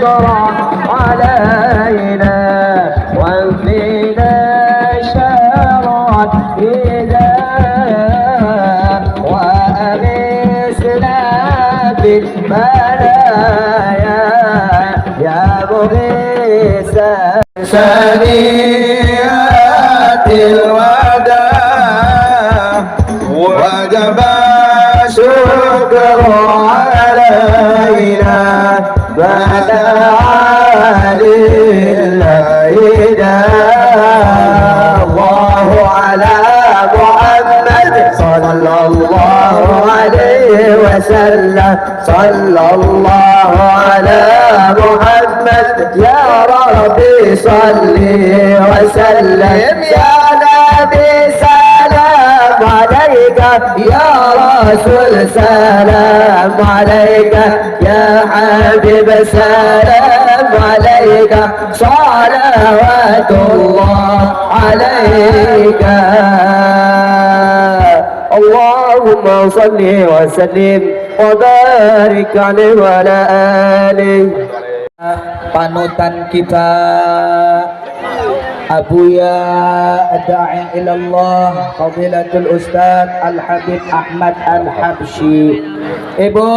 شكرا علينا وانفينا شرا إذا وأغثنا بالبلايا يا مغيث سنيات الوداع وجب شكر علينا بدعا لله الله على محمد صلى الله عليه وسلم صلى الله على محمد يا ربي صل وسلم يا نبي سلام عليك يا رسول سلام عليك يا حبيب سلام عليك صلوات الله عليك اللهم صل وسلم وبارك عليه وعلى آله. Panutan kita Abuya Da'i ilallah Fadilatul Ustaz Al-Habib Ahmad Al-Habsyi. Ibu,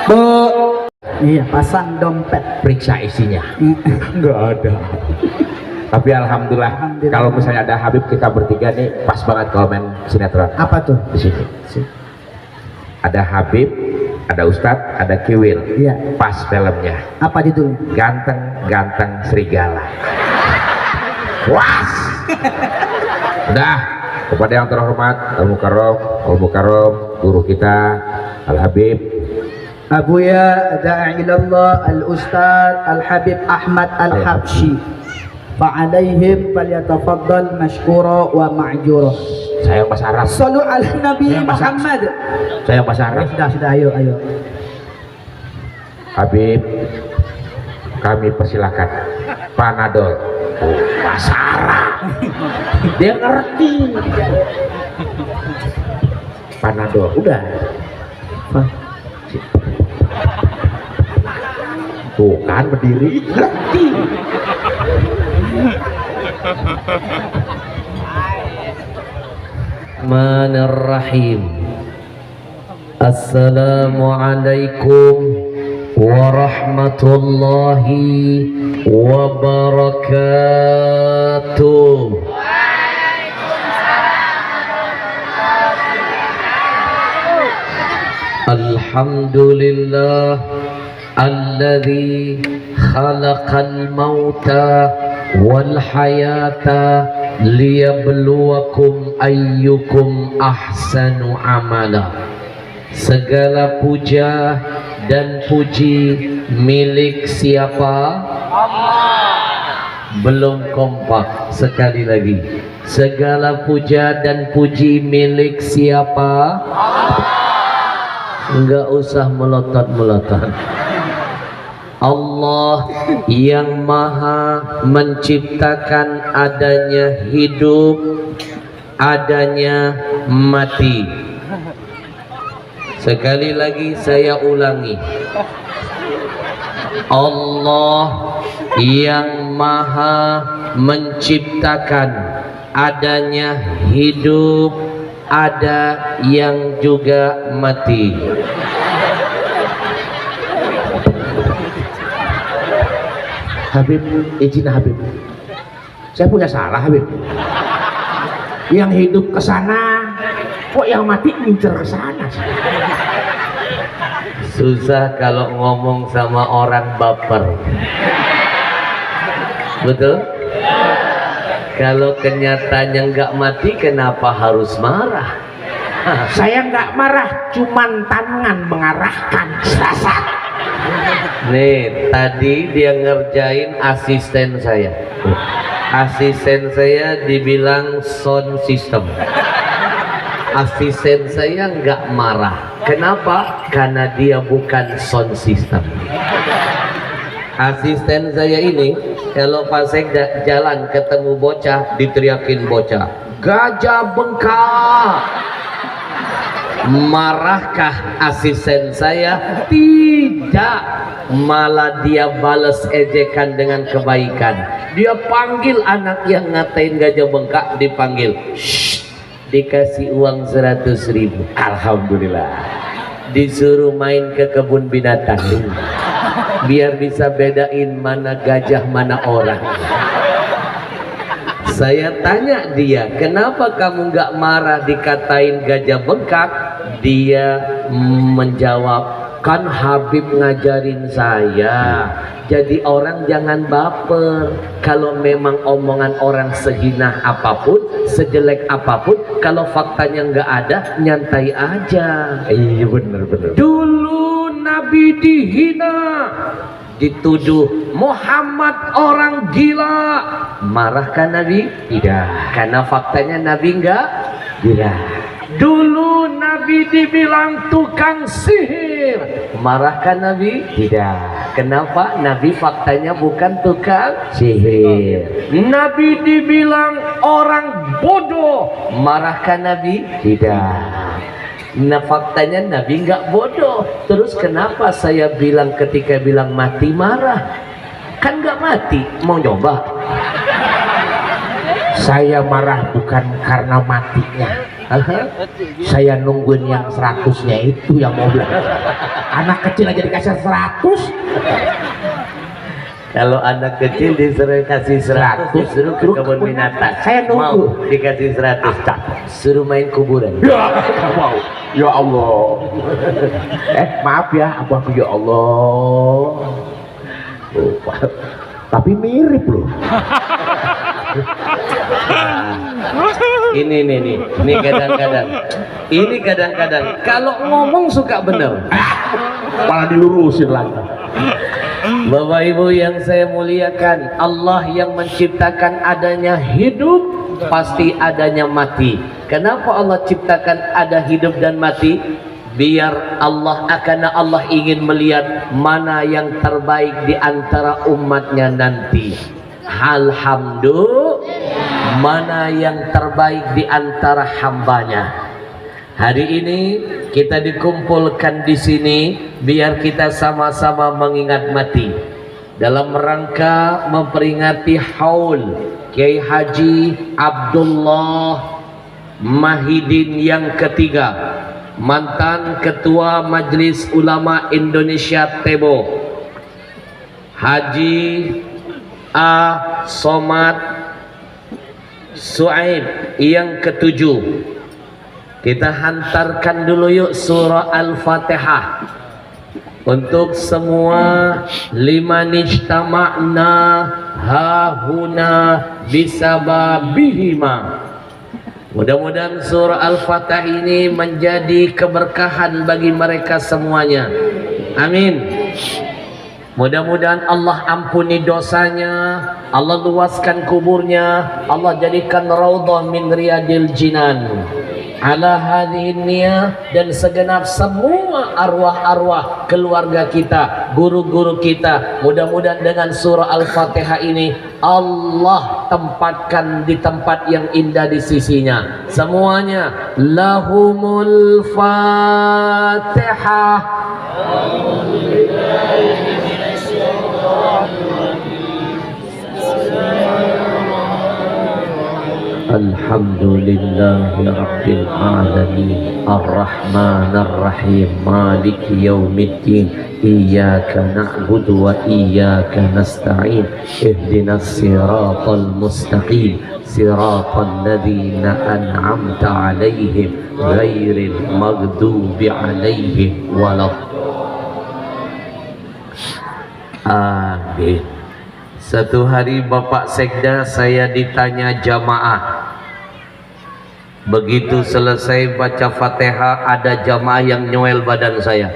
Bu, iya, pasang dompet, periksa isinya. Enggak ada. Tapi alhamdulillah, kalau misalnya ada Habib kita bertiga nih pas banget kalau main sinetron. apa tuh? Di sini. Ada Habib, ada Ustadz, ada Kiwil. Iya. Pas filmnya. Apa judulnya? Ganteng serigala. Was. Udah. Kepada yang terhormat Al Mukarram guru kita Al Habib Abuya Da'i ilallah Al-Ustaz Al-Habib Ahmad Al-Habsyi. Fa'alaihim falyatafaddal mashkura wa ma'jura. Saya bahasa Arab. Sallu ala Nabi Muhammad. Saya bahasa Arab. Sudah, ayo. Habib, kami persilakan Panadol. Oh, bahasa Arab. Dia ngerti. Panadol, udah. Tuh kan berdiri, ngerti. Bismillahirrahmanirrahim. Assalamualaikum warahmatullahi wabarakatuh. Alhamdulillah alladzi khalaqal mauta wal hayata liyabluwakum ayyukum ahsanu amala. Segala puja dan puji milik siapa? Allah. Belum kompak, sekali lagi. Segala puja dan puji milik siapa? Allah. Enggak usah melotot-melotot. Allah yang maha menciptakan adanya hidup, adanya mati. Sekali lagi saya ulangi. Allah yang maha menciptakan adanya hidup, ada yang juga mati. Habib, izin Habib. Saya punya salah Habib. Yang hidup ke sana, kok yang mati ngincer ke sana? Susah kalau ngomong sama orang baper. Betul? Kalau kenyataannya nggak mati, kenapa harus marah? Saya nggak marah, cuman tangan mengarahkan. Nih, tadi dia ngerjain asisten saya. Asisten saya dibilang sound system. Asisten saya nggak marah. Kenapa? Karena dia bukan sound system. Asisten saya ini kalau pas saya jalan ketemu bocah, diteriakin bocah, gajah bengkak. Marahkah asisten saya? Tidak. Tidak, malah dia balas ejekan dengan kebaikan. Dia panggil anak yang ngatain gajah bengkak, dipanggil, "Shh," dikasih uang 100.000. Alhamdulillah. Disuruh main ke kebun binatang biar bisa bedain mana gajah mana orang. Saya tanya dia, kenapa kamu nggak marah dikatain gajah bengkak? Dia menjawab, kan Habib ngajarin saya, jadi orang jangan baper. Kalau memang omongan orang sehina apapun, sejelek apapun, kalau faktanya nggak ada, nyantai aja. Iya bener. Dulu Nabi dihina, dituduh Muhammad orang gila. Marahkan Nabi? Tidak, karena faktanya Nabi enggak Gila. Dulu Nabi dibilang tukang sihir. Marahkan Nabi? Tidak. Kenapa? Nabi faktanya bukan tukang Sihir. Nabi dibilang orang bodoh. Marahkan Nabi? Tidak. Nah faktanya Nabi nggak bodoh. Terus kenapa saya bilang ketika bilang mati marah? Kan nggak mati, mau nyoba. Saya marah bukan karena matinya. Saya nungguin yang 100-nya itu yang mau bilang. Anak kecil aja dikasih 100. Kalau anak kecil disuruh kasih 100, disuruh ke kebun binatang. Saya nunggu. Mau dikasih 100, suruh main kuburan. Ya, wow. Ya Allah. Maaf ya, abang, ya Allah. Oh, tapi mirip loh. Ini kadang-kadang kalau ngomong suka bener, Malah dilurusin lagi. Bapak Ibu yang saya muliakan, Allah yang menciptakan adanya hidup, pasti adanya mati. Kenapa Allah ciptakan ada hidup dan mati? Biar karena Allah ingin melihat mana yang terbaik di antara umatnya nanti. Alhamdulillah, mana yang terbaik di antara hambanya. Hari ini kita dikumpulkan di sini biar kita sama-sama mengingat mati dalam rangka memperingati haul Kiai Haji Abdullah Mahidin yang ketiga, mantan Ketua Majelis Ulama Indonesia Tebo, Haji A. Somad Suaib yang ketujuh. Kita hantarkan dulu yuk surah Al-Fatihah untuk semua. Liman ijtama'na hahuna bisababihima. Mudah-mudahan surah Al-Fatihah ini menjadi keberkahan bagi mereka semuanya. Amin. Mudah-mudahan Allah ampuni dosanya, Allah luaskan kuburnya, Allah jadikan raudhah min riyadil jinan. Ala hadhihi niyah, dan segenap semua arwah-arwah keluarga kita, guru-guru kita, mudah-mudahan dengan surah Al-Fatihah ini Allah tempatkan di tempat yang indah di sisinya. Semuanya lahumul Fatihah. Alhamdulillahi Rabbil Alamin Ar-Rahmanir Rahim Maliki Yawmiddin Iyyaka na'budu wa iyyaka nasta'in Ihdinas siratal mustaqim Siratal ladzina an'amta 'alaihim ghairil maghdubi 'alaihim Amin. Satu hari Bapak Sekda saya ditanya jamaah. Begitu selesai baca Fatihah, ada jamaah yang nyoel badan saya.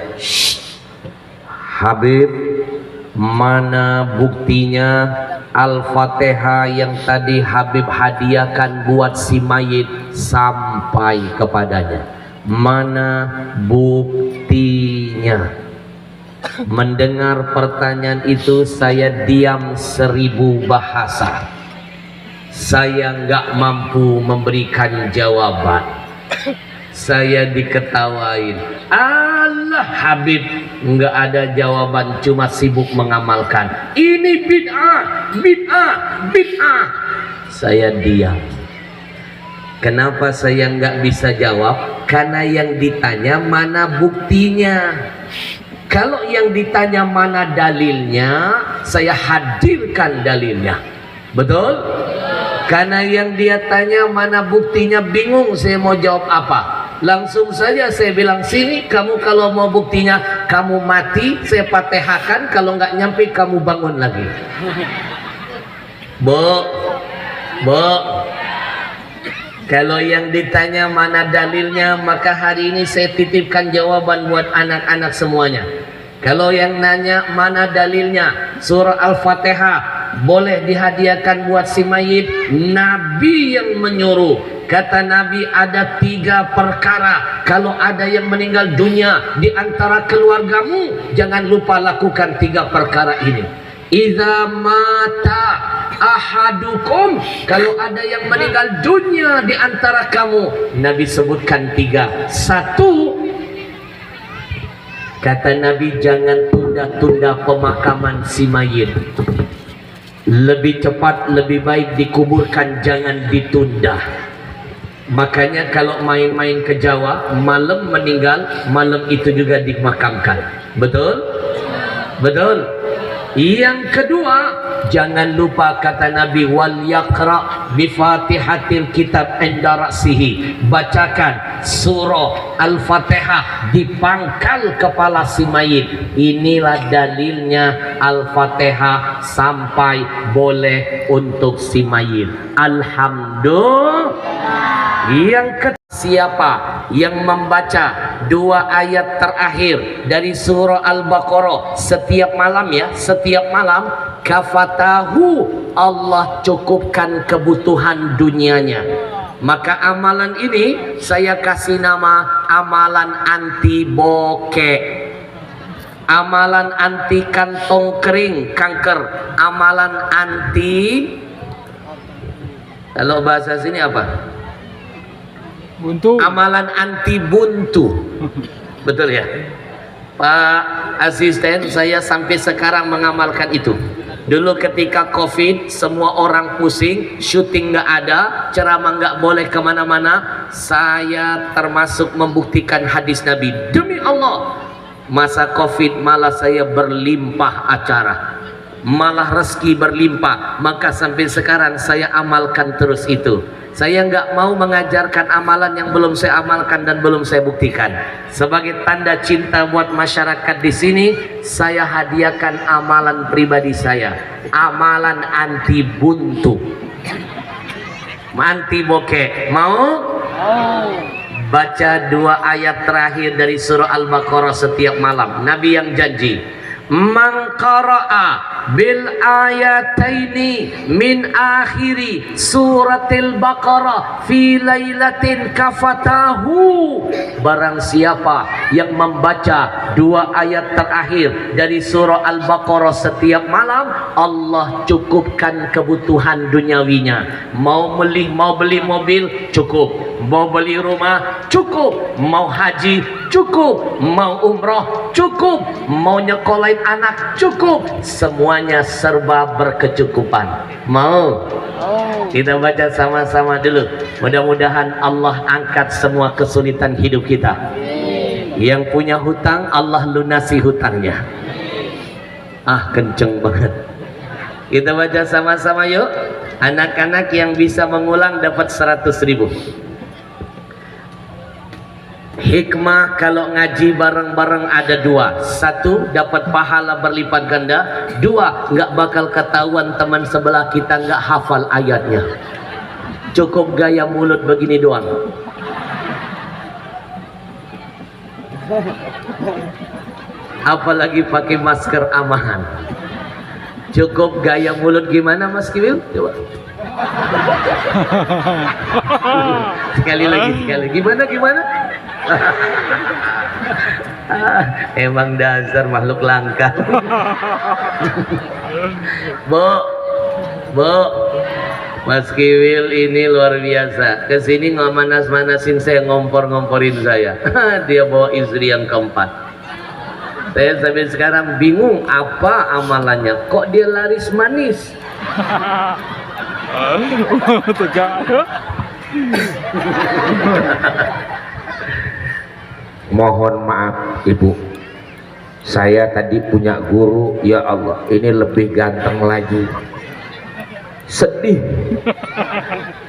Habib, mana buktinya Al-Fatihah yang tadi Habib hadiahkan buat si mayit sampai kepadanya? Mana buktinya? Mendengar pertanyaan itu saya diam 1000 bahasa. Saya nggak mampu memberikan jawaban. Saya diketawain. Allah Habib, nggak ada jawaban, cuma sibuk mengamalkan. Ini bid'ah, bid'ah, bid'ah. Saya diam. Kenapa saya nggak bisa jawab? Karena yang ditanya mana buktinya. Kalau yang ditanya mana dalilnya, saya hadirkan dalilnya. Betul? Karena yang dia tanya mana buktinya, bingung saya mau jawab apa. Langsung saja saya bilang, sini kamu kalau mau buktinya kamu mati, saya fatihahkan, kalau nggak nyampe kamu bangun lagi. Bu, kalau yang ditanya mana dalilnya, maka hari ini saya titipkan jawaban buat anak-anak semuanya. Kalau yang nanya mana dalilnya, surah Al-Fatihah boleh dihadiahkan buat si mayit. Nabi yang menyuruh. Kata Nabi ada 3 perkara. Kalau ada yang meninggal dunia di antara keluargamu, jangan lupa lakukan 3 perkara ini. Idza mata ahadukum, kalau ada yang meninggal dunia di antara kamu, Nabi sebutkan 3. 1, kata Nabi, jangan tunda-tunda pemakaman si mayit. Lebih cepat, lebih baik dikuburkan, jangan ditunda. Makanya kalau main-main ke Jawa, malam meninggal, malam itu juga dimakamkan. Betul? Betul? Yang kedua, jangan lupa kata Nabi, wal yaqra bi fatihatil kitab inda ra'sihi, bacakan surah Al-Fatihah di pangkal kepala si mayit. Inilah dalilnya Al-Fatihah sampai boleh untuk si mayit. Alhamdulillah. Yang ketiga, siapa yang membaca 2 ayat terakhir dari surah Al-Baqarah setiap malam, ya, setiap malam, kafatahu, Allah cukupkan kebutuhan dunianya. Maka amalan ini saya kasih nama amalan anti bokeh, amalan anti kantong kering, kanker, amalan anti, kalau bahasa sini apa? Buntu. Amalan anti buntu. Betul ya Pak Asisten, saya sampai sekarang mengamalkan itu. Dulu ketika COVID, semua orang pusing, syuting nggak ada, ceramah nggak boleh kemana-mana, saya termasuk membuktikan hadis Nabi. Demi Allah, masa COVID malah saya berlimpah acara, malah rezeki berlimpah. Maka sampai sekarang saya amalkan terus itu. Saya nggak mau mengajarkan amalan yang belum saya amalkan dan belum saya buktikan. Sebagai tanda cinta buat masyarakat di sini, saya hadiahkan amalan pribadi saya, amalan anti buntu, anti bokeh. Mau? Baca 2 ayat terakhir dari surah Al-Baqarah setiap malam. Nabi yang janji, man qara'a bil ayataini min akhiri suratil Baqarah fi lailatin kafatahu, barang siapa yang membaca 2 ayat terakhir dari surah Al-Baqarah setiap malam, Allah cukupkan kebutuhan duniawinya. Mau beli mobil cukup, mau beli rumah cukup, mau haji cukup, mau umroh cukup, mau nyekolahin anak cukup, semuanya serba berkecukupan. Mau? Kita baca sama-sama dulu. Mudah-mudahan Allah angkat semua kesulitan hidup kita. Yang punya hutang, Allah lunasi hutangnya. Ah, kenceng banget. Kita baca sama-sama yuk. Anak-anak yang bisa mengulang dapat 100.000. Hikmah kalau ngaji bareng-bareng ada 2. 1, dapat pahala berlipat ganda. 2, nggak bakal ketahuan teman sebelah kita nggak hafal ayatnya. Cukup gaya mulut begini doang. Apalagi pakai masker amahan. Cukup gaya mulut gimana Mas Kiwil? Coba. Sekali lagi. Gimana? Emang dasar makhluk langka. Bu, Mas Kiwil ini luar biasa. Kesini nggak manas-manasin saya, ngompor-ngomporin saya. Dia bawa istri yang keempat. Saya sampai sekarang bingung apa amalannya. Kok dia laris manis? Tegak. Mohon maaf Ibu, saya tadi punya guru, ya Allah ini lebih ganteng lagi. Sedih,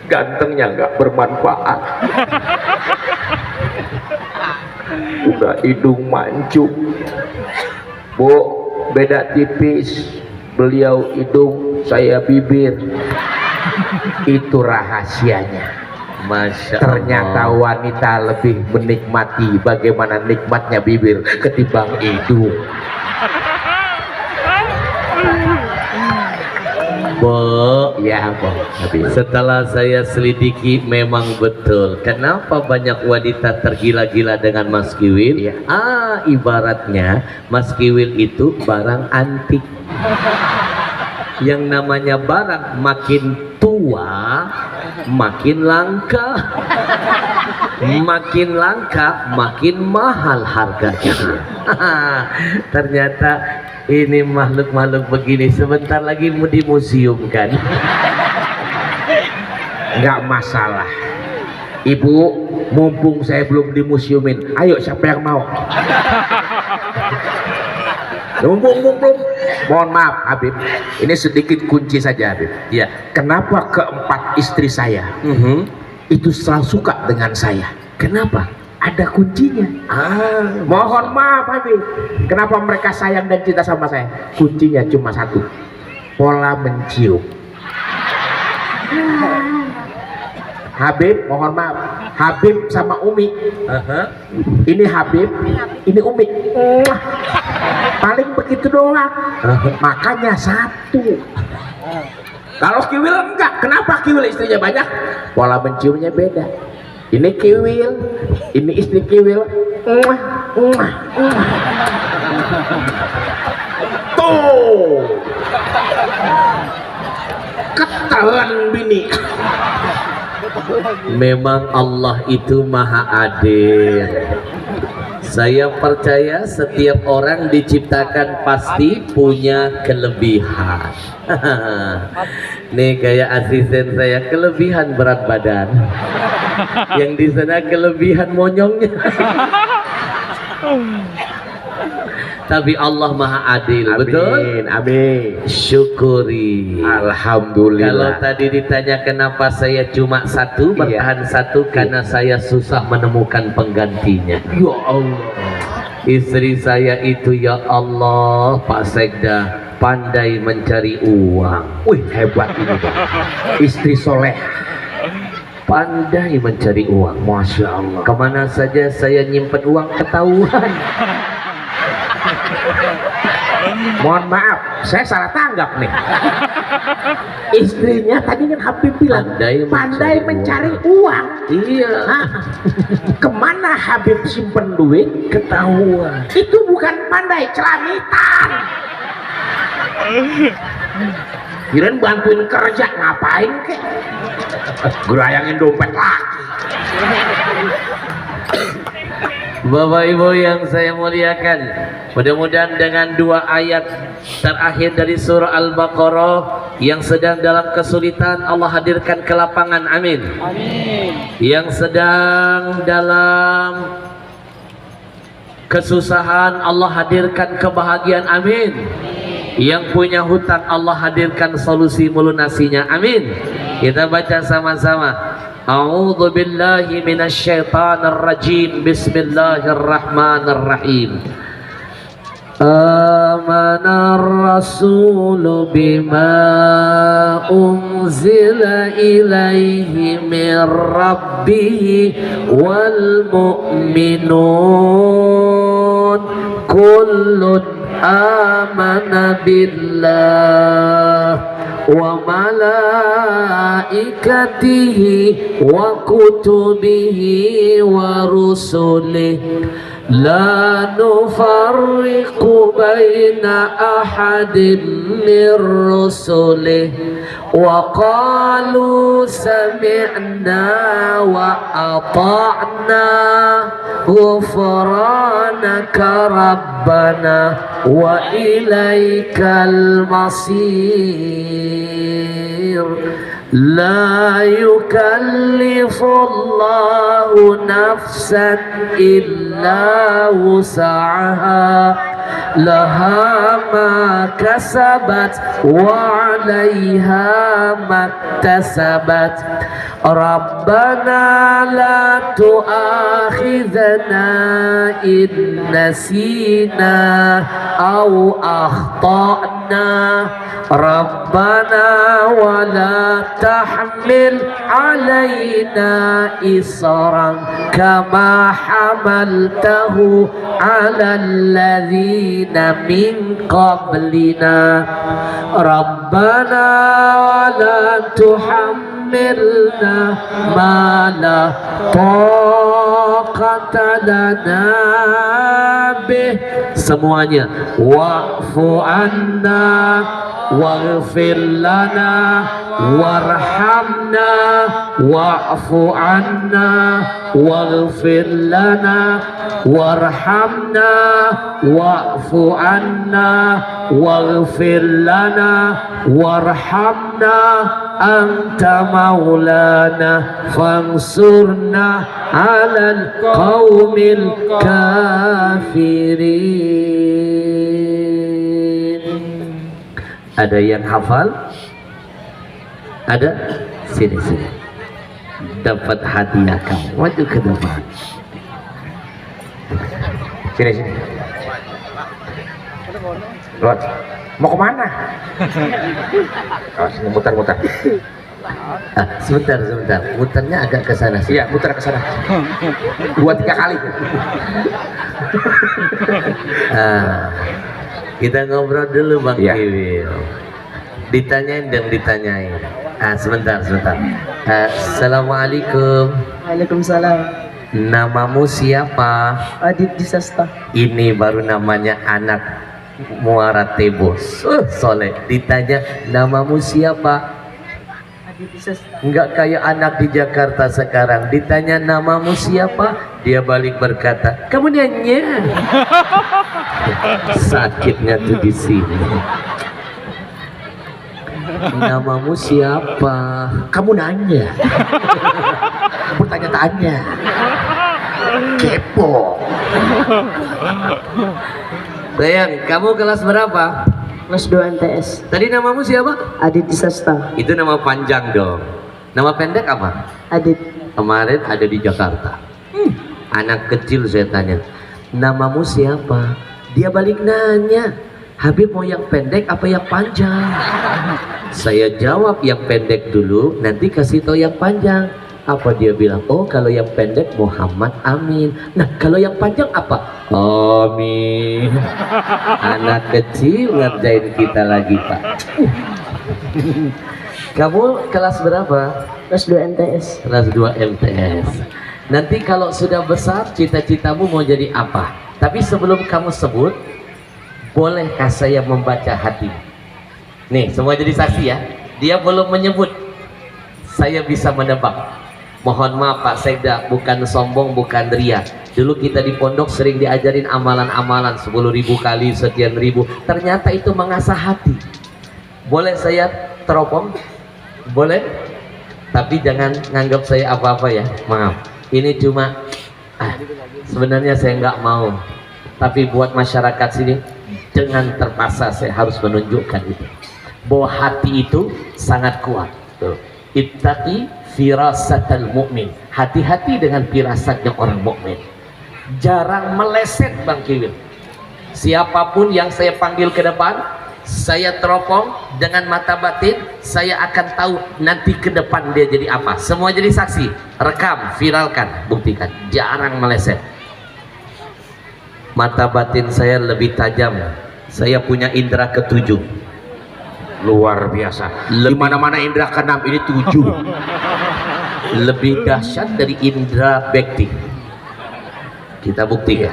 gantengnya nggak bermanfaat. Udah hidung mancung, Bu, beda tipis. Beliau hidung, saya bibir. Itu rahasianya. Masya Ternyata Allah. wanita lebih menikmati bagaimana nikmatnya bibir ketimbang hidung. Bu, Ya, Bu. setelah saya selidiki memang betul. Kenapa banyak wanita tergila-gila dengan Mas Kiwil? Iya. Ibaratnya Mas Kiwil itu barang antik. Yang namanya barang makin tua makin langka. Makin langka makin mahal harganya. Ternyata ini makhluk-makhluk begini sebentar lagi mau di museum kan. Nggak masalah Ibu, mumpung saya belum dimuseumin, ayo siapa yang mau? Mumpung belum. Mohon maaf Habib, ini sedikit kunci saja Habib. Ya. Kenapa keempat istri saya itu selalu suka dengan saya? Kenapa? Ada kuncinya. Mohon maaf Habib, kenapa mereka sayang dan cinta sama saya? Kuncinya cuma satu, pola mencium. Habib, mohon maaf, Habib sama Umi. Ini Habib, ini Umi. Paling begitu doang. Makanya satu. Kalau Kiwil enggak, kenapa Kiwil istrinya banyak? Pola menciumnya beda. Ini Kiwil, ini istri Kiwil. Tuh, ketahuan bini. Memang Allah itu maha adil. Saya percaya setiap orang diciptakan pasti punya kelebihan. Nih kayak asisten saya, kelebihan berat badan. Yang di sana kelebihan monyongnya. Tapi Allah maha adil, betul? Amin. Syukuri. Kalau Alhamdulillah. tadi ditanya kenapa saya cuma satu, bertahan satu, karena saya susah menemukan penggantinya. Ya Allah. Istri saya itu ya Allah, Pak Sekda, pandai mencari uang. Wih, hebat ini Pak. Istri soleh. Pandai mencari uang. Masya Allah. Kemana saja saya nyimpen uang ketahuan. Mohon maaf, saya salah tanggap nih. Istrinya tadi kan Habib bilang pandai mencari uang. Iya. Hah? Kemana Habib simpen duit? Ketahuan. Itu bukan pandai, celamitan. Kirain bantuin kerja, ngapain kek? Gelayangin dompet lagi. Bapak Ibu yang saya muliakan, mudah-mudahan dengan dua ayat terakhir dari surah Al-Baqarah yang sedang dalam kesulitan Allah hadirkan ke lapangan, amin. Amin. Yang sedang dalam kesusahan Allah hadirkan kebahagiaan, amin. Yang punya hutang Allah hadirkan solusi melunasinya, amin. Kita baca sama-sama. A'udzu billahi minasyaitonir rajim. Bismillahirrahmanirrahim. Amanar rasulu bima unzila ilaihi min rabbih wal mu'minun kullun amana billah wa malaikatihi wa kutubihi wa rusulihi لا نفرق بين أحد من رسله وقالوا سمعنا وأطعنا غفرانك ربنا وإليك المصير لا يكلف الله نفسا إلا وسعها لها ما كسبت وعليها ما اكتسبت ربنا لا تؤاخذنا إن نسينا أو أخطأنا ربنا ولا تحمل علينا إصرا كما حملته على الذين من قبلنا ربنا ولا تحملنا ما لا طاقة لنا به semuanya wa'fu anna waghfir lana warhamna wa'fu anna waghfir lana warhamna wa'fu anna waghfir lana warhamna anta maulana fansurna alal qaumil kafirin. Ada yang hafal? Ada? Sini. Dapat hadiah kamu. Maju ke depan. Sini. Lot, mau kemana? Oh, sini muter. Sebentar. Muternya agak ke sana. Iya, muter ke sana. 2-3 kali. Kita ngobrol dulu Bang Iya. Kiwil. Ditanyain. Sebentar. Assalamualaikum. Waalaikumsalam. Namamu siapa? Adit Disasta. Ini baru namanya anak Muara Tebos. Soleh. Ditanya namamu siapa? Adit Disasta. Enggak kayak anak di Jakarta sekarang. Ditanya namamu siapa? Dia balik berkata, kamu nanya. Sakitnya tuh di sini. Namamu siapa? Kamu nanya. Bertanya-tanya. Kepo. Sayang, kamu kelas berapa? Kelas 2 MTS. Tadi namamu siapa? Adit Disasta. Itu nama panjang dong. Nama pendek apa? Adit. Kemarin ada di Jakarta. Anak kecil saya tanya, namamu siapa? Dia balik nanya, Habib mau yang pendek apa yang panjang? Saya jawab yang pendek dulu, nanti kasih tahu yang panjang. Apa dia bilang? Oh, kalau yang pendek Muhammad Amin. Nah, kalau yang panjang apa? Amin. Anak kecil ngerjain kita lagi, Pak. Kamu kelas berapa? Kelas 2 MTS. Kelas 2 MTS. Nanti kalau sudah besar, cita-citamu mau jadi apa? Tapi sebelum kamu sebut, bolehkah saya membaca hati? Nih, semua jadi saksi ya. Dia belum menyebut, saya bisa menebak. Mohon maaf Pak Sekda, bukan sombong, bukan ria. Dulu kita di pondok sering diajarin amalan-amalan 10.000 kali, sekian ribu. Ternyata itu mengasah hati. Boleh saya teropong? Boleh? Tapi jangan nganggap saya apa-apa ya, maaf. Ini cuma sebenarnya saya nggak mau, tapi buat masyarakat sini dengan terpaksa saya harus menunjukkan itu, bahwa hati itu sangat kuat. Ittaqi firasatal mu'min, hati-hati dengan firasatnya orang mukmin. Jarang meleset Bang Kiwil. Siapapun yang saya panggil ke depan, saya teropong dengan mata batin, saya akan tahu nanti ke depan dia jadi apa. Semua jadi saksi. Rekam, viralkan, buktikan. Jarang meleset. Mata batin saya lebih tajam. Saya punya indera ketujuh. Luar biasa. Di mana-mana indera keenam, ini 7. Lebih dahsyat dari indera bekti. Kita buktikan.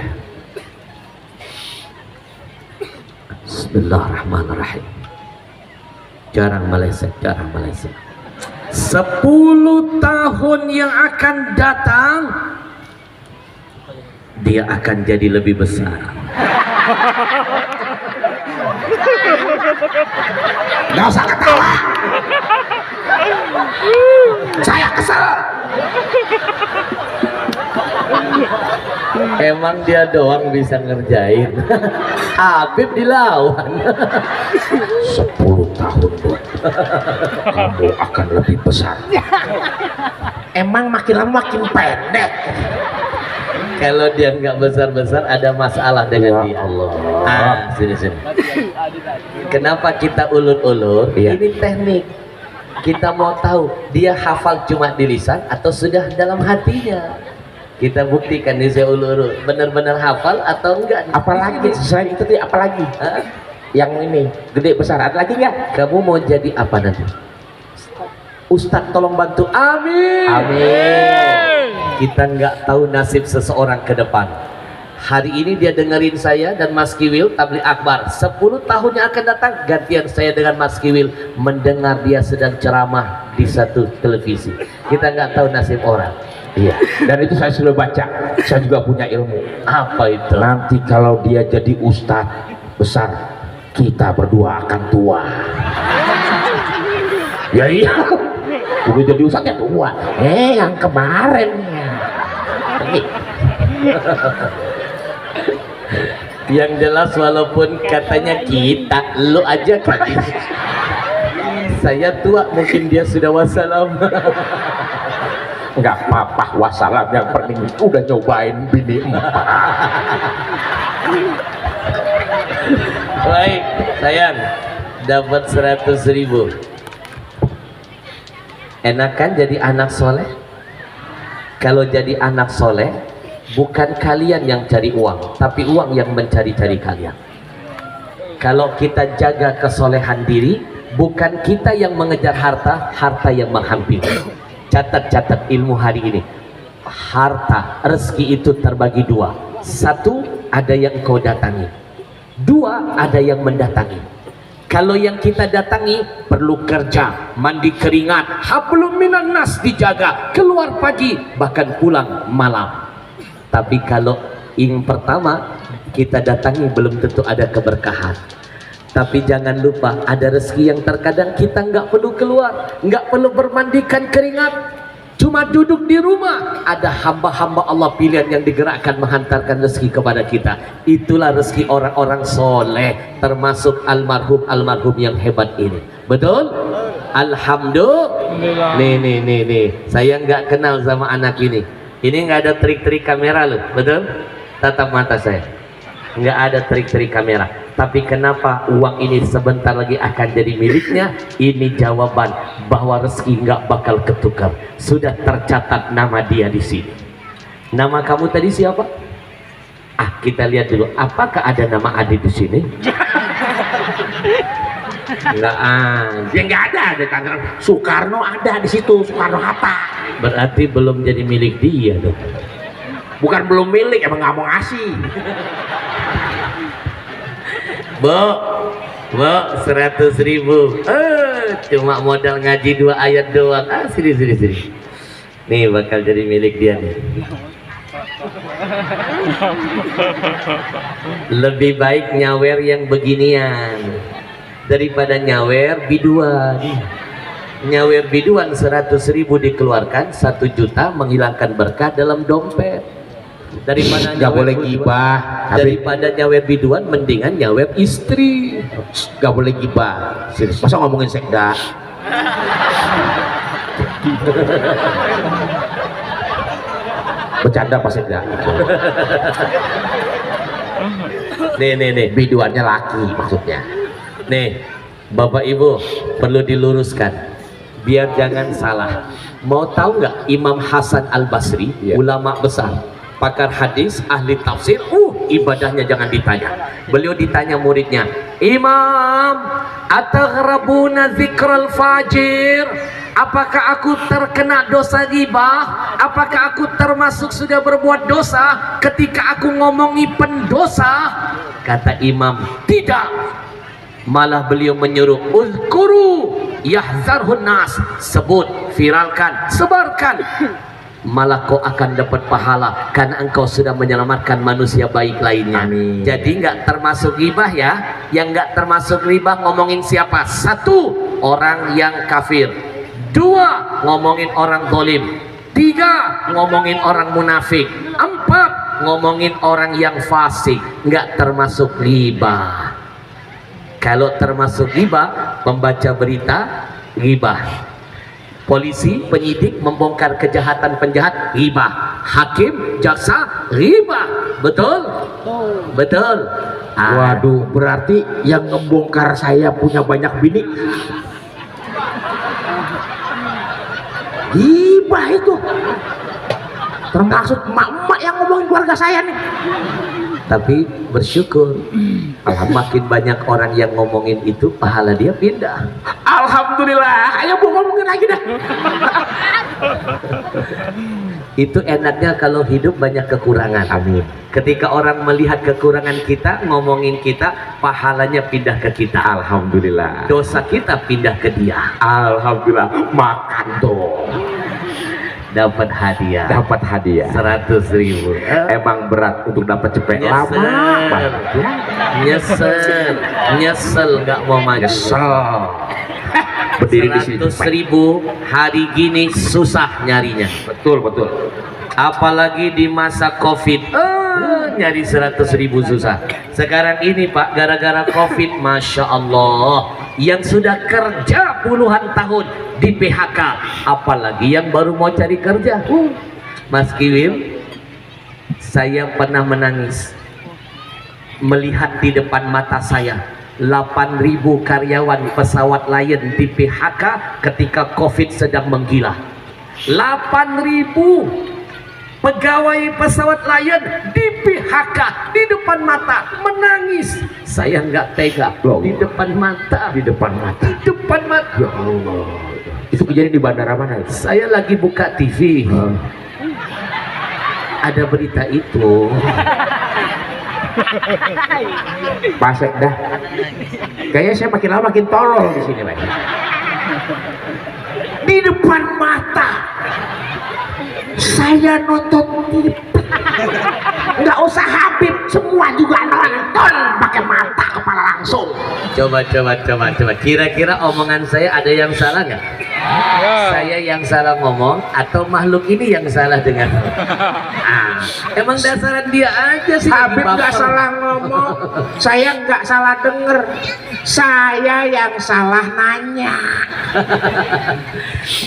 Bismillahirrahmanirrahim. Jarang meleset, jarang meleset. 10 tahun yang akan datang dia akan jadi lebih besar. Nggak usah ketawa. Saya kesel. Emang dia doang bisa ngerjain. Habib dilawan. 10 tahun Bu, kamu akan lebih besar. Emang makin lama makin pendek. Kalau dia nggak besar-besar ada masalah dengan dia. Allah. Sini. Kenapa kita ulur-ulur? Iya. Ini teknik. Kita mau tahu dia hafal cuma di lisan atau sudah dalam hatinya. Kita buktikan nih saya ulur-ulur benar-benar hafal atau enggak. Apalagi selain itu tuh apalagi? Hah? Yang ini gede besar ada lagi nggak? Kamu mau jadi apa nanti? Ustadz tolong bantu. Amin. Amin. Kita nggak tahu nasib seseorang ke depan. Hari ini dia dengerin saya dan Mas Kiwil tabligh akbar. 10 tahun yang akan datang gantian saya dengan Mas Kiwil mendengar dia sedang ceramah di satu televisi. Kita nggak tahu nasib orang. Iya. Dan itu saya sudah baca. Saya juga punya ilmu. Apa itu? Nanti kalau dia jadi ustadz besar, kita berdua akan tua. Ya iya. Udah jadi ustadznya tua. Yang kemarin ya. Yang jelas walaupun katanya kita, lu aja kan. Saya tua, mungkin dia sudah wassalam. Enggak apa-apa, wassalam, yang penting udah nyobain bini 4. Baik, sayang, dapat 100.000. Enakan jadi anak soleh? Kalau jadi anak soleh, bukan kalian yang cari uang, tapi uang yang mencari-cari kalian. Kalau kita jaga kesolehan diri, bukan kita yang mengejar harta, harta yang menghampiri. Catat ilmu hari ini. Harta, rezeki itu terbagi 2. 1, ada yang kau datangi. 2, ada yang mendatangi. Kalau yang kita datangi perlu kerja, mandi keringat, hablum minan nas dijaga, keluar pagi bahkan pulang malam. Tapi kalau yang pertama kita datangi belum tentu ada keberkahan. Tapi jangan lupa ada rezeki yang terkadang kita nggak perlu keluar, nggak perlu bermandikan keringat, cuma duduk di rumah. Ada hamba-hamba Allah pilihan yang digerakkan menghantarkan rezeki kepada kita. Itulah rezeki orang-orang soleh, termasuk almarhum yang hebat ini. Betul? Alhamdulillah. Nih. Saya nggak kenal sama anak ini. Ini nggak ada trik-trik kamera loh, betul? Tatap mata saya. Nggak ada trik-trik kamera. Tapi kenapa uang ini sebentar lagi akan jadi miliknya? Ini jawaban bahwa rezeki nggak bakal ketukar. Sudah tercatat nama dia di sini. Nama kamu tadi siapa? Kita lihat dulu. Apakah ada nama Adi di sini? Nggak ada. Ya nggak ada Tangerang. Soekarno ada di situ, Soekarno Hatta. Berarti belum jadi milik dia dong. Bukan belum milik, emang nggak mau ngasih. Bu, 100.000. Cuma modal ngaji 2 ayat doang. Sini. Nih bakal jadi milik dia nih. Lebih baik nyawer yang beginian daripada nyawer biduan. Nyawer biduan 100.000 dikeluarkan, 1 juta menghilangkan berkah dalam dompet. Daripada nggak boleh gibah, daripada nyawer biduan mendingan nyawer istri. Nggak boleh gibah. Masa ngomongin sekda? Bercanda pas sekda. Nih Biduannya laki maksudnya. nih Bapak Ibu perlu diluruskan biar jangan salah. Mau tahu nggak Imam Hasan Al Basri, ulama besar, pakar hadis, ahli tafsir, ibadahnya jangan ditanya. Beliau ditanya muridnya, Imam, ataghrabuna dzikral fajir? Apakah aku terkena dosa ghibah? Apakah aku termasuk sudah berbuat dosa ketika aku ngomongi pendosa? Kata Imam, tidak. Malah beliau menyuruh uzkuru yahzarhun nas, sebut, viralkan, sebarkan. Malah kau akan dapat pahala karena engkau sudah menyelamatkan manusia baik lainnya. Amin. Jadi nggak termasuk ghibah ya. Yang nggak termasuk ghibah ngomongin siapa? Satu, orang yang kafir. Dua, ngomongin orang zalim. Tiga, ngomongin orang munafik. Empat, ngomongin orang yang fasik. Nggak termasuk ghibah. Kalau termasuk ghibah, membaca berita ghibah. Polisi, penyidik membongkar kejahatan penjahat ghibah. Hakim, jaksa ghibah. Betul? Betul. Waduh, berarti yang ngebongkar saya punya banyak bini. Gibah itu. Termasuk emak-emak yang ngomongin keluarga saya nih. Tapi bersyukur, makin banyak orang yang ngomongin itu, pahala dia pindah. Alhamdulillah. Ayo Bu ngomongin lagi dah. Itu enaknya kalau hidup banyak kekurangan. Amin. Ketika orang melihat kekurangan kita, ngomongin kita, pahalanya pindah ke kita. Alhamdulillah. Dosa kita pindah ke dia. Alhamdulillah. Makan dong. Dapat hadiah. Dapat hadiah. 100.000. Emang berat untuk dapat cepet lama. Nyesel. Nyesel. Nyesel nggak mau maju. Nyesel. Berdiri di sini. 100.000 hari gini susah nyarinya. Betul, betul. Apalagi di masa COVID, nyari 100.000 susah. Sekarang ini Pak, gara-gara COVID, Masya Allah, yang sudah kerja puluhan tahun di PHK, apalagi yang baru mau cari kerja. Mas Kiwim, saya pernah menangis melihat di depan mata saya 8.000 karyawan pesawat Lion di PHK ketika COVID sedang menggila. 8.000 pegawai pesawat Lion di PHK di depan mata, menangis. Saya nggak tega. Di depan mata. Di depan mata. Di depan mata. Ya Allah. Itu kejadian di bandara mana? Saya lagi buka TV. Ada berita itu. Pasek dah. Kayaknya saya makin lama makin tolol di sini, Pak. Di depan mata. Saya nonton TV. Nggak usah Habib, semua juga nonton pakai mata kepala langsung. Coba. Kira-kira omongan saya ada yang salah nggak? Saya yang salah ngomong atau makhluk ini yang salah dengar? Emang dasaran dia aja sih. Habib nggak salah ngomong, saya nggak salah denger, saya yang salah nanya.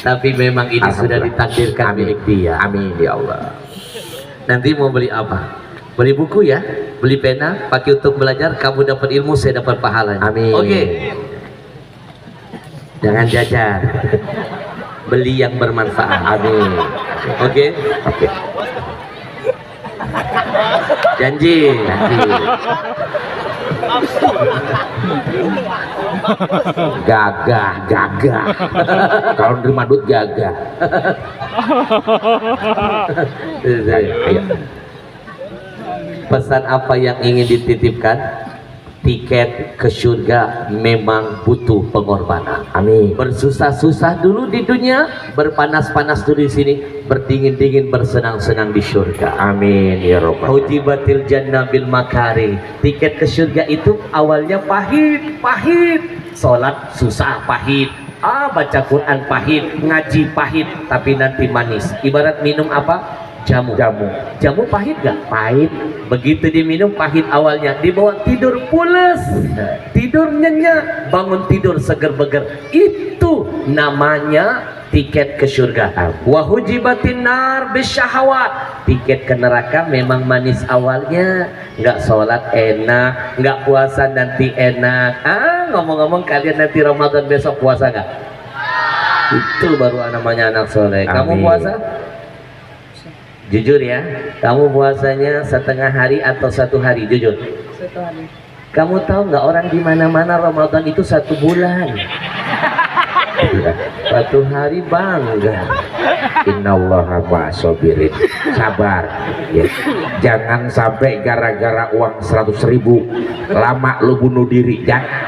Tapi memang ini sudah ditakdirkan milik dia. Amin ya Allah. Nanti mau beli apa? Beli buku ya, beli pena, pakai untuk belajar. Kamu dapat ilmu, saya dapat pahala. Amin. Oke. Jangan jajan. Beli yang bermanfaat. Amin. Oke. Oke. Janji. Gagah. Kalau nerima duit gagah. Ayo. Pesan apa yang ingin dititipkan? Tiket ke surga memang butuh pengorbanan. Amin. Bersusah-susah dulu di dunia, berpanas-panas dulu di sini, berdingin-dingin, bersenang-senang di surga. Amin ya Rabbal. Hujibatil jannah bil makari. Tiket ke surga itu awalnya pahit. Sholat susah, pahit. Baca Quran pahit, ngaji pahit, tapi nanti manis. Ibarat minum apa? Jamu pahit gak? Pahit. Begitu diminum pahit awalnya, dibawa tidur pules, tidur nyenyak, bangun tidur seger-beger. Itu namanya tiket ke surga. Wa hujibatin nar bisyahawat. Tiket ke neraka memang manis awalnya, nggak sholat enak, nggak puasa nanti enak. Ngomong-ngomong, kalian nanti Ramadan besok puasa nggak? Itu baru namanya anak soleh. Kamu puasa? Jujur ya, kamu puasanya setengah hari atau 1 hari? Jujur. 1 hari. Kamu tahu nggak, orang di mana-mana Ramadan itu 1 bulan. 1 hari bangga. Innallaha ma'asobirin. Sabar ya. Jangan sampai gara-gara uang 100.000 lama lu bunuh diri. Jangan.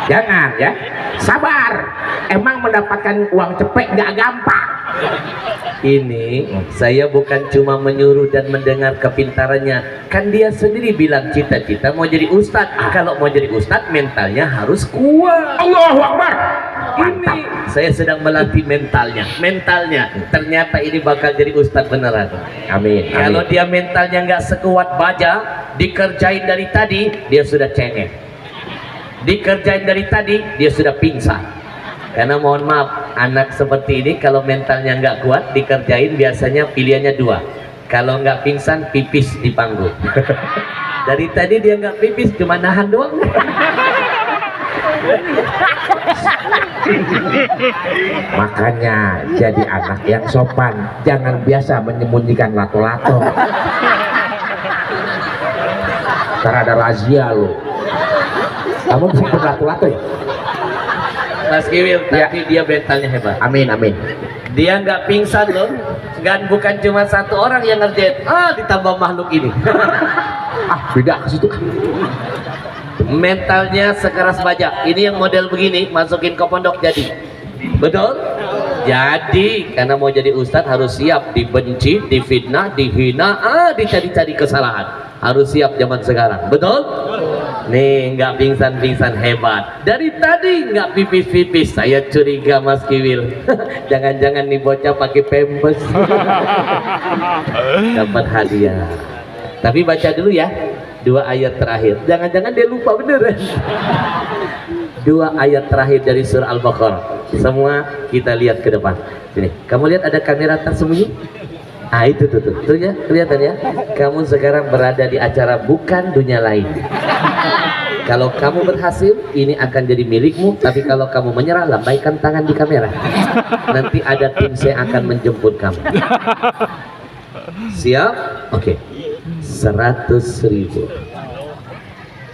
Jangan ya, sabar. Emang mendapatkan uang cepet nggak gampang. Ini saya bukan cuma menyuruh dan mendengar kepintarannya. Kan dia sendiri bilang cita-cita mau jadi ustadz. Kalau mau jadi ustadz mentalnya harus kuat. Allahu Akbar. Ini saya sedang melatih mentalnya. Ternyata ini bakal jadi ustadz beneran. Amin. Kalau dia mentalnya nggak sekuat baja, dikerjain dari tadi dia sudah cengeng. Dikerjain dari tadi dia sudah pingsan. Karena mohon maaf, anak seperti ini kalau mentalnya nggak kuat dikerjain biasanya pilihannya dua. Kalau nggak pingsan, pipis di panggung. Dari tadi dia nggak pipis, cuma nahan doang. Makanya jadi anak yang sopan, jangan biasa menyembunyikan lato-lato. Karena ada razia lo. Kamu bisa lato-lato ya? Mas Kiwil, tapi dia mentalnya hebat. Amin, amin. Dia nggak pingsan loh. Dan bukan cuma satu orang yang ngerjain. Ditambah makhluk ini. Beda ke situ. Mentalnya sekeras baja. Ini yang model begini, masukin ke pondok jadi. Betul? Jadi, karena mau jadi ustadz harus siap dibenci, difitnah, dihina, dicari-cari kesalahan. Harus siap zaman sekarang. Betul? Nih, nggak pingsan-pingsan hebat. Dari tadi nggak pipis-pipis. Saya curiga Mas Kiwil. Jangan-jangan nih bocah pakai pempes. Dapat hadiah. Tapi baca dulu ya 2 ayat terakhir. Jangan-jangan dia lupa beneran. 2 ayat terakhir dari surah Al-Baqarah. Semua kita lihat ke depan. Sini. Kamu lihat ada kamera tersembunyi? Itu tuh ya, kelihatan ya. Kamu sekarang berada di acara bukan dunia lain. Kalau kamu berhasil, ini akan jadi milikmu. Tapi kalau kamu menyerah, lambaikan tangan di kamera. Nanti ada tim saya akan menjemput kamu. Siap? Oke. 100.000.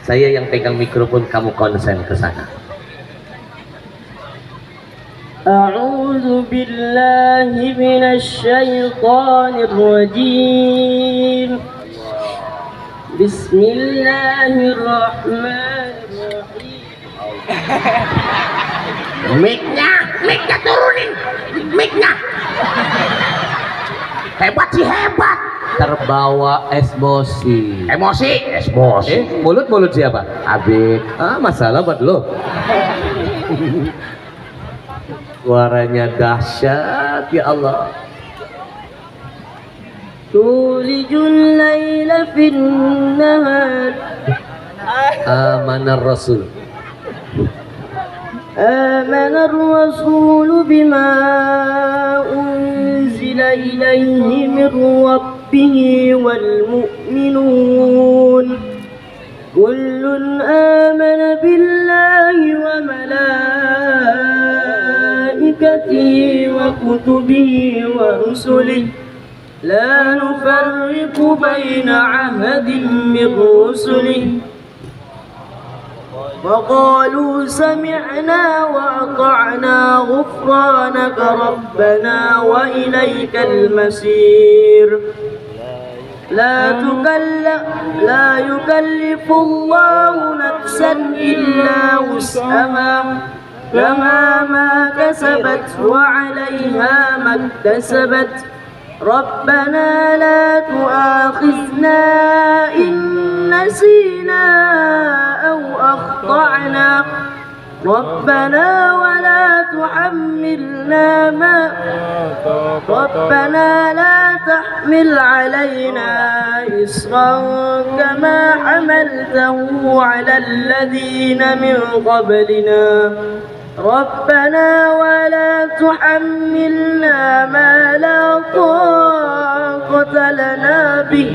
Saya yang pegang mikrofon, kamu konsen ke sana. أعوذ بالله من الشيطان الرجيم بسم الله الرحمن الرحيم Mic-nya turunin. Mic-nya. Hebat sih hebat. Terbawa emosi. Emosi. Mulut siapa? Abik. Masalah buat lo. Suaranya dahsyat ya Allah. Tulijul laila fin nahar Amanar Rasul. آمن الرسول بما أنزل إليه من ربه والمؤمنون كل آمن بالله وملائكته وكتبه ورسله لا نفرق بين أحد من رسله وقالوا سمعنا وأطعنا غفرانك ربنا وإليك المصير لا يكلف الله نفسا إلا وسعها لها ما كسبت وعليها ما اكتسبت ربنا لا تؤاخذنا إن نسينا أو أخطأنا ربنا ولا تحمل علينا إصرا كما حملته على الذين من قبلنا ربنا ولا تحملنا ما لا طاقة لنا به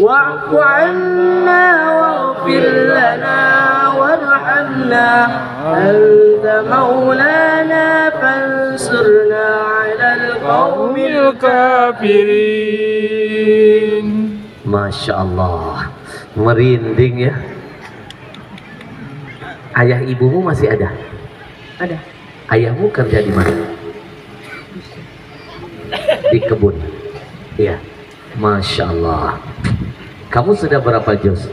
واعف عنا واغفر لنا وارحمنا أنت مولانا فانصرنا على القوم الكافرين. Masya Allah, merinding ya. Ayah ibumu masih ada? Ada. Ayahmu kerja di mana? Di kebun. Iya. Masya Allah. Kamu sudah berapa juz?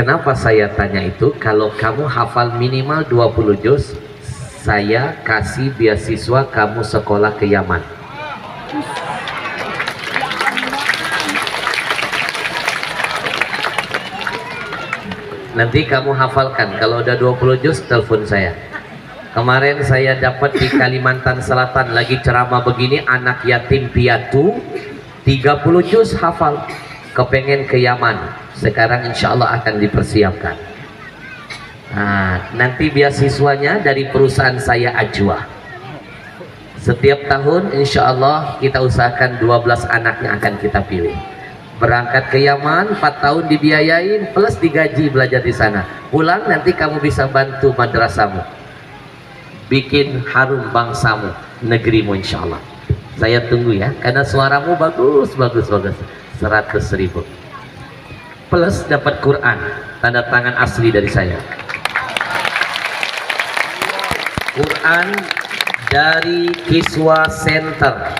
Kenapa saya tanya itu? Kalau kamu hafal minimal 20 juz, saya kasih beasiswa kamu sekolah ke Yaman. Nanti kamu hafalkan. Kalau udah 20 juz, telepon saya. Kemarin saya dapat di Kalimantan Selatan lagi ceramah begini, anak yatim piatu 30 juz hafal, kepengen ke Yaman. Sekarang insya Allah akan dipersiapkan. Nah, nanti beasiswanya dari perusahaan saya Ajwa. Setiap tahun insya Allah kita usahakan 12 anak yang akan kita pilih. Berangkat ke Yaman 4 tahun dibiayain plus digaji belajar di sana. Pulang nanti kamu bisa bantu madrasahmu, bikin harum bangsamu, negerimu insya Allah. Saya tunggu ya, karena suaramu bagus. 100.000 plus dapat Quran tanda tangan asli dari saya. Quran dari Kiswa Center,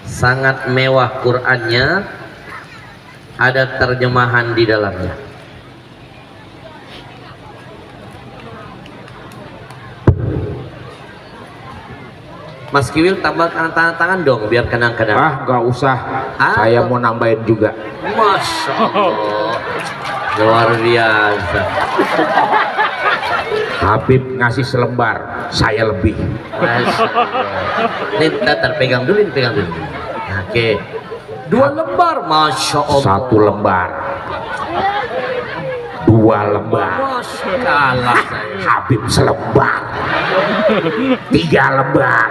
sangat mewah Qurannya, ada terjemahan di dalamnya. Mas Kiwil tambah tanda tangan dong biar kenang-kenang. Ah, nggak usah. Saya mau nambahin juga. Masya Allah, luar biasa. Habib ngasih selembar, saya lebih. Masya Allah. Ini terpegang dulu, pegang dulu. Oke, 2 lembar, Masya Allah. 1 lembar, 2 lembar. Masya Allah. Habib selembar, 3 lembar,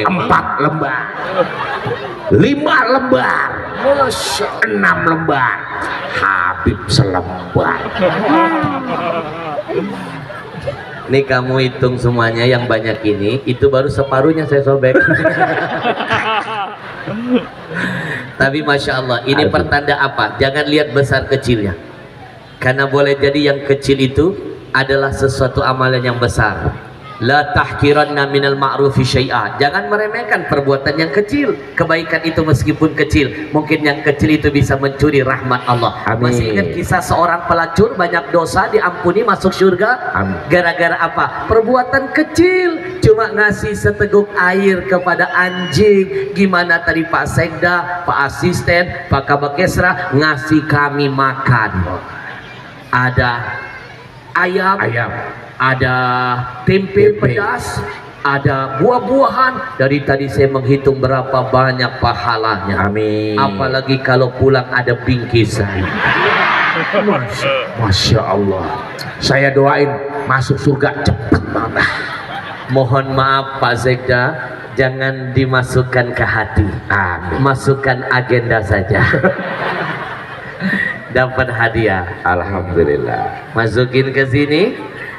4 lembar, 5 lembar, 6 lembar. Habib selembar. Nih kamu hitung semuanya yang banyak ini, itu baru separuhnya saya sobek. Tapi Masya Allah, ini pertanda apa? Jangan lihat besar kecilnya, karena boleh jadi yang kecil itu adalah sesuatu amalan yang besar. La tahkiranna minal ma'rufi syai'a. Jangan meremehkan perbuatan yang kecil. Kebaikan itu meskipun kecil, mungkin yang kecil itu bisa mencuri rahmat Allah. Amin. Masih ingat kisah seorang pelacur banyak dosa diampuni masuk surga? Gara-gara apa? Perbuatan kecil, cuma ngasih seteguk air kepada anjing. Gimana tadi Pak Sekda, Pak Asisten, Pak Kabakesra ngasih kami makan. Ada ayam, ada tempe pedas, ada buah-buahan. Dari tadi saya menghitung berapa banyak pahalanya. Amin. Apalagi kalau pulang ada bingkisan. Masya Allah. Saya doain masuk surga cepat banget. Mohon maaf Pak Sekda, jangan dimasukkan ke hati. Amin. Masukkan agenda saja. Dapat hadiah. Alhamdulillah. Masukin ke sini.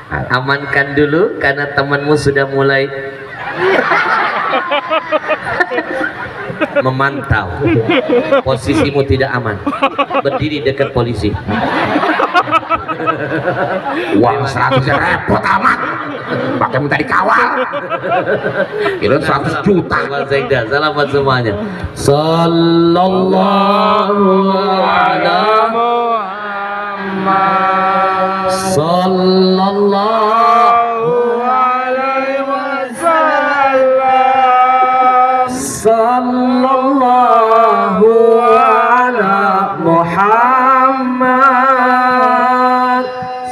Amankan dulu karena temanmu sudah mulai memantau. Posisimu tidak aman. Berdiri dekat polisi. Uang 100 repot amat. Pakai minta dikawal. Kira 100 juta. Mas Sekda, selamat semuanya. Sallallahu ala Muhammad. Sallallahu alaihi wasallam. Sallallahu ala Muhammad.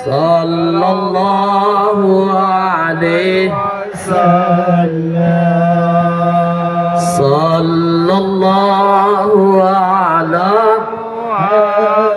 Sallallahu alaihi wasallam. Sallallahu ala Muhammad.